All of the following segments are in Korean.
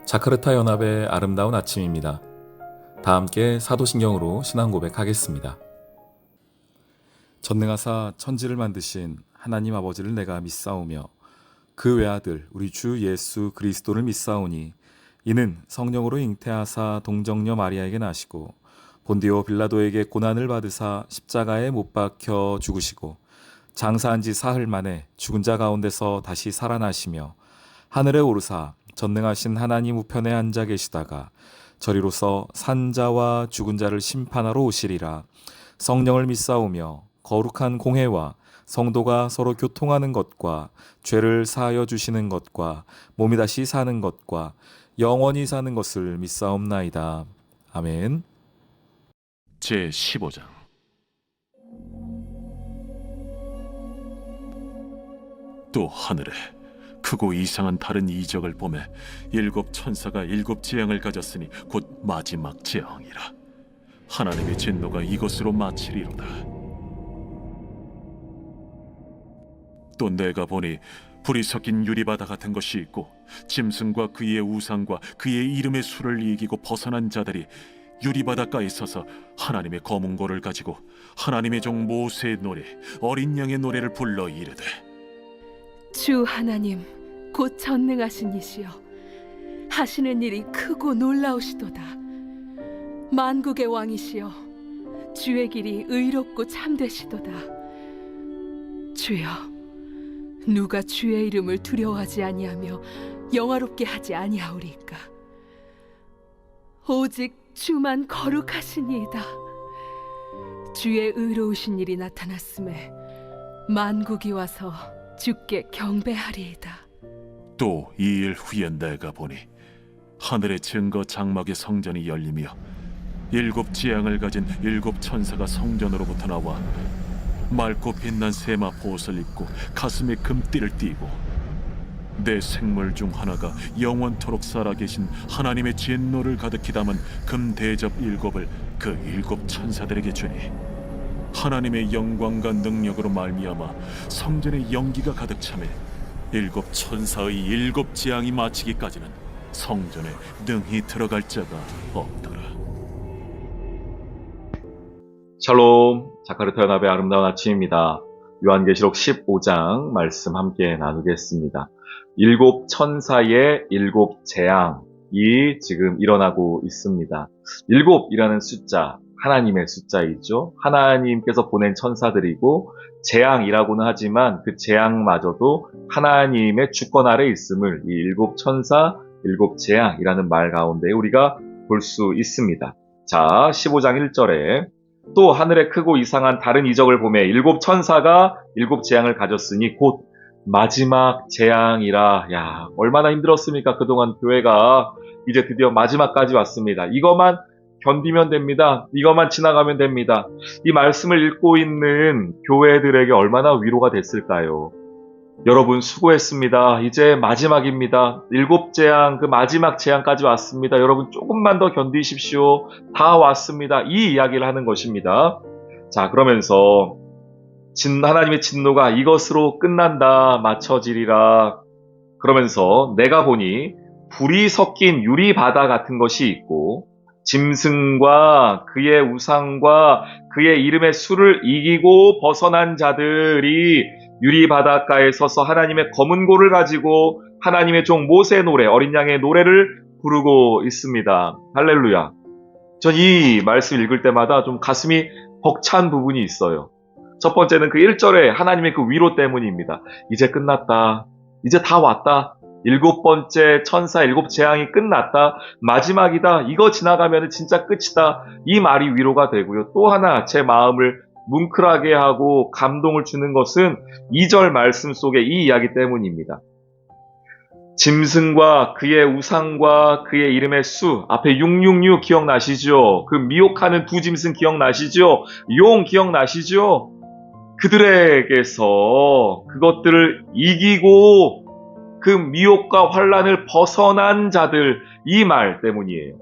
자카르타 연합의 아름다운 아침입니다. 다 함께 사도신경으로 신앙 고백하겠습니다. 전능하사 천지를 만드신 하나님 아버지를 내가 믿사오며 그 외아들 우리 주 예수 그리스도를 믿사오니 이는 성령으로 잉태하사 동정녀 마리아에게 나시고 본디오 빌라도에게 고난을 받으사 십자가에 못 박혀 죽으시고 장사한 지 사흘 만에 죽은 자 가운데서 다시 살아나시며 하늘에 오르사 전능하신 하나님 우편에 앉아 계시다가 저리로서 산자와 죽은 자를 심판하러 오시리라. 성령을 믿사오며 거룩한 공회와 성도가 서로 교통하는 것과 죄를 사하여 주시는 것과 몸이 다시 사는 것과 영원히 사는 것을 믿사옵나이다. 아멘. 제15장. 또 하늘에 크고 이상한 다른 이적을 보매 일곱 천사가 일곱 재앙을 가졌으니 곧 마지막 재앙이라. 하나님의 진노가 이것으로 마치리로다. 또 내가 보니 불이 섞인 유리바다 같은 것이 있고 짐승과 그의 우상과 그의 이름의 수를 이기고 벗어난 자들이 유리바닷가에 서서 하나님의 검은고를 가지고 하나님의 종 모세의 노래 어린 양의 노래를 불러 이르되, 주 하나님 곧 전능하신 이시여, 하시는 일이 크고 놀라우시도다. 만국의 왕이시여, 주의 길이 의롭고 참되시도다. 주여, 누가 주의 이름을 두려워하지 아니하며 영화롭게 하지 아니하오리까? 오직 주만 거룩하시니이다. 주의 의로우신 일이 나타났음에 만국이 와서 주께 경배하리이다. 또 이 일 후에 내가 보니 하늘의 증거 장막의 성전이 열리며 일곱 재앙을 가진 일곱 천사가 성전으로부터 나와 맑고 빛난 세마 보옷을 입고 가슴에 금띠를 띠고 내 생물 중 하나가 영원토록 살아계신 하나님의 진노를 가득히 담은 금 대접 일곱을 그 일곱 천사들에게 주니 하나님의 영광과 능력으로 말미암아 성전의 연기가 가득 차매 일곱 천사의 일곱 재앙이 마치기까지는 성전에 능히 들어갈 자가 없더라. 샬롬, 자카르타 연합의 아름다운 아침입니다. 요한계시록 15장 말씀 함께 나누겠습니다. 일곱 천사의 일곱 재앙이 지금 일어나고 있습니다. 일곱이라는 숫자, 하나님의 숫자이죠. 하나님께서 보낸 천사들이고 재앙이라고는 하지만 그 재앙마저도 하나님의 주권 아래 있음을 이 일곱 천사, 일곱 재앙이라는 말 가운데 우리가 볼 수 있습니다. 자, 15장 1절에 또 하늘에 크고 이상한 다른 이적을 보매 일곱 천사가 일곱 재앙을 가졌으니 곧 마지막 재앙이라. 야, 얼마나 힘들었습니까? 그동안 교회가 이제 드디어 마지막까지 왔습니다. 이것만 견디면 됩니다. 이것만 지나가면 됩니다. 이 말씀을 읽고 있는 교회들에게 얼마나 위로가 됐을까요? 여러분 수고했습니다. 이제 마지막입니다. 일곱 재앙, 그 마지막 재앙까지 왔습니다. 여러분 조금만 더 견디십시오. 다 왔습니다. 이 이야기를 하는 것입니다. 자, 그러면서 하나님의 진노가 이것으로 끝난다, 마쳐지리라. 그러면서 내가 보니 불이 섞인 유리바다 같은 것이 있고 짐승과 그의 우상과 그의 이름의 수를 이기고 벗어난 자들이 유리바닷가에 서서 하나님의 검은고를 가지고 하나님의 종 모세의 노래, 어린 양의 노래를 부르고 있습니다. 할렐루야. 전 이 말씀 읽을 때마다 좀 가슴이 벅찬 부분이 있어요. 첫 번째는 그 1절에 하나님의 그 위로 때문입니다. 이제 끝났다. 이제 다 왔다. 일곱 번째 천사 일곱 재앙이 끝났다. 마지막이다. 이거 지나가면 진짜 끝이다. 이 말이 위로가 되고요. 또 하나 제 마음을 뭉클하게 하고 감동을 주는 것은 2절 말씀 속의 이 이야기 때문입니다. 짐승과 그의 우상과 그의 이름의 수, 앞에 666 기억나시죠? 그 미혹하는 두 짐승 기억나시죠? 용 기억나시죠? 그들에게서 그것들을 이기고 그 미혹과 환란을 벗어난 자들, 이 말 때문이에요.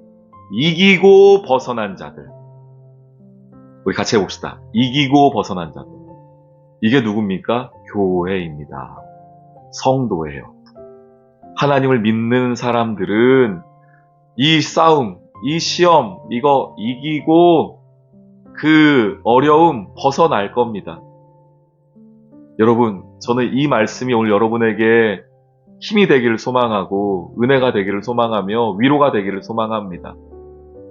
이기고 벗어난 자들. 우리 같이 해봅시다. 이기고 벗어난 자들. 이게 누굽니까? 교회입니다. 성도예요. 하나님을 믿는 사람들은 이 싸움, 이 시험, 이거 이기고 그 어려움 벗어날 겁니다. 여러분, 저는 이 말씀이 오늘 여러분에게 힘이 되기를 소망하고 은혜가 되기를 소망하며 위로가 되기를 소망합니다.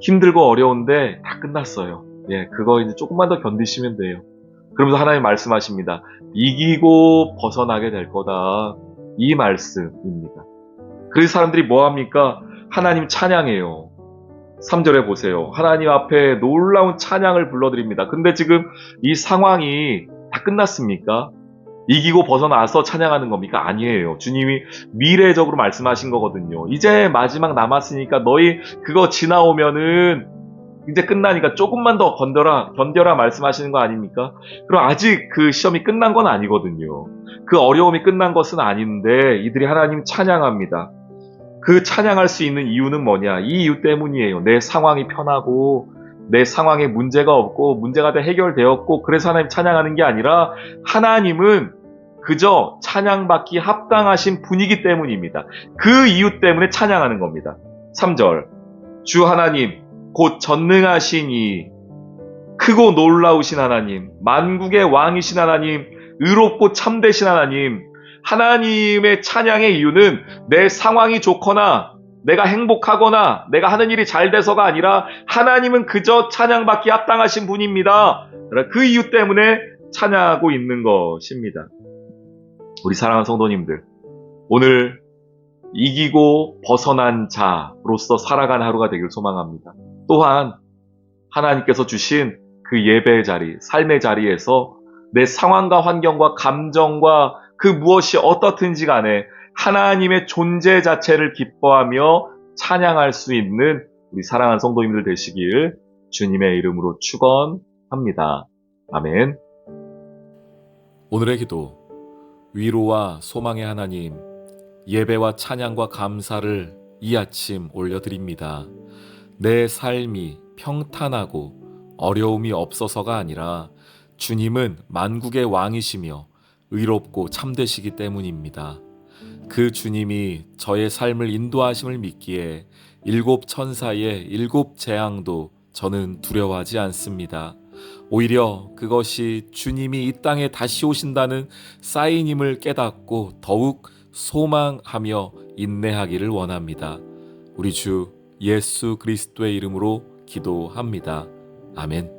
힘들고 어려운데 다 끝났어요. 예, 그거 이제 조금만 더 견디시면 돼요. 그러면서 하나님 말씀하십니다. 이기고 벗어나게 될 거다. 이 말씀입니다. 그래서 사람들이 뭐 합니까? 하나님 찬양해요. 3절에 보세요. 하나님 앞에 놀라운 찬양을 불러드립니다. 근데 지금 이 상황이 다 끝났습니까? 이기고 벗어나서 찬양하는 겁니까? 아니에요. 주님이 미래적으로 말씀하신 거거든요. 이제 마지막 남았으니까 너희 그거 지나오면은 이제 끝나니까 조금만 더 견뎌라 말씀하시는 거 아닙니까? 그럼 아직 그 시험이 끝난 건 아니거든요. 그 어려움이 끝난 것은 아닌데 이들이 하나님 찬양합니다. 그 찬양할 수 있는 이유는 뭐냐? 이 이유 때문이에요. 내 상황이 편하고 내 상황에 문제가 없고 문제가 다 해결되었고 그래서 하나님 찬양하는 게 아니라 하나님은 그저 찬양받기 합당하신 분이기 때문입니다. 그 이유 때문에 찬양하는 겁니다. 3절 주 하나님 곧 전능하시니 크고 놀라우신 하나님 만국의 왕이신 하나님 의롭고 참되신 하나님 하나님의 찬양의 이유는 내 상황이 좋거나 내가 행복하거나 내가 하는 일이 잘 돼서가 아니라 하나님은 그저 찬양받기 합당하신 분입니다. 그 이유 때문에 찬양하고 있는 것입니다. 우리 사랑하는 성도님들, 오늘 이기고 벗어난 자로서 살아가는 하루가 되길 소망합니다. 또한 하나님께서 주신 그 예배의 자리, 삶의 자리에서 내 상황과 환경과 감정과 그 무엇이 어떻든지 간에 하나님의 존재 자체를 기뻐하며 찬양할 수 있는 우리 사랑하는 성도님들 되시길 주님의 이름으로 축원합니다. 아멘. 오늘의 기도, 위로와 소망의 하나님, 예배와 찬양과 감사를 이 아침 올려드립니다. 내 삶이 평탄하고 어려움이 없어서가 아니라 주님은 만국의 왕이시며 의롭고 참되시기 때문입니다. 그 주님이 저의 삶을 인도하심을 믿기에 7 천사의 7 재앙도 저는 두려워하지 않습니다. 오히려 그것이 주님이 이 땅에 다시 오신다는 사인임을 깨닫고 더욱 소망하며 인내하기를 원합니다. 우리 주 예수 그리스도의 이름으로 기도합니다. 아멘.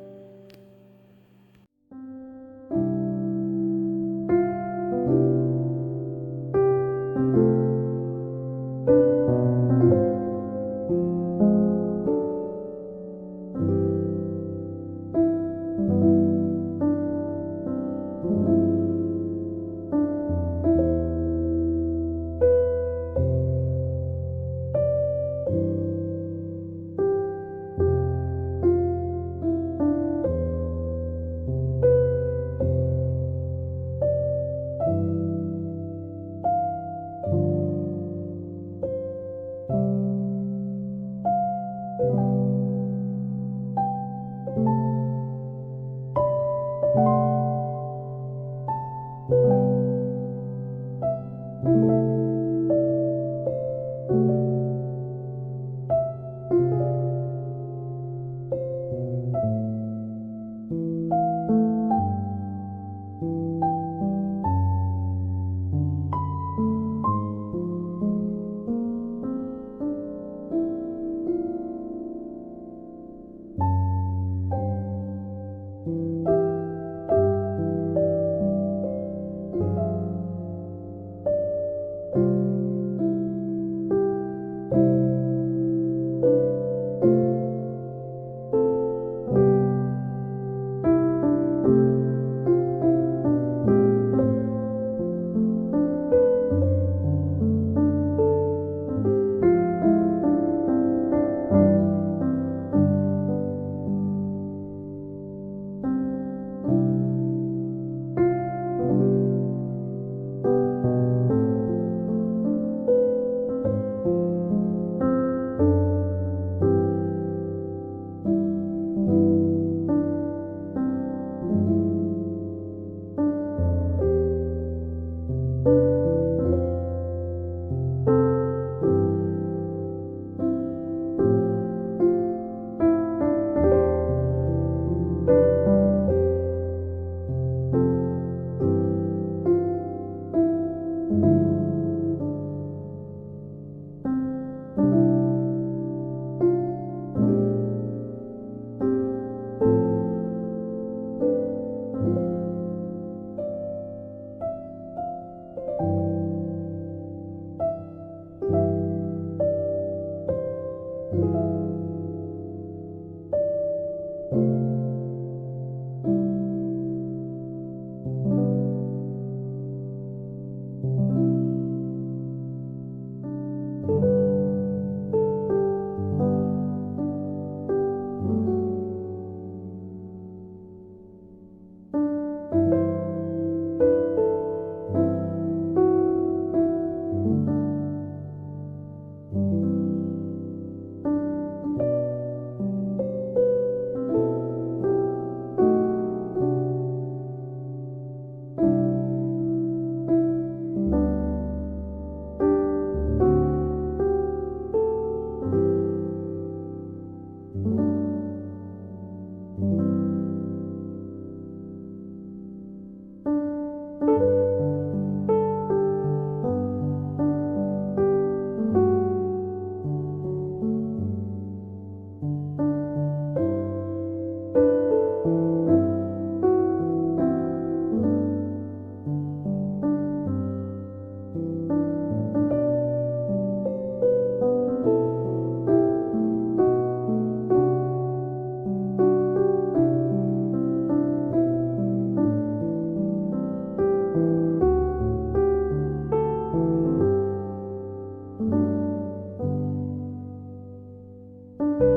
you.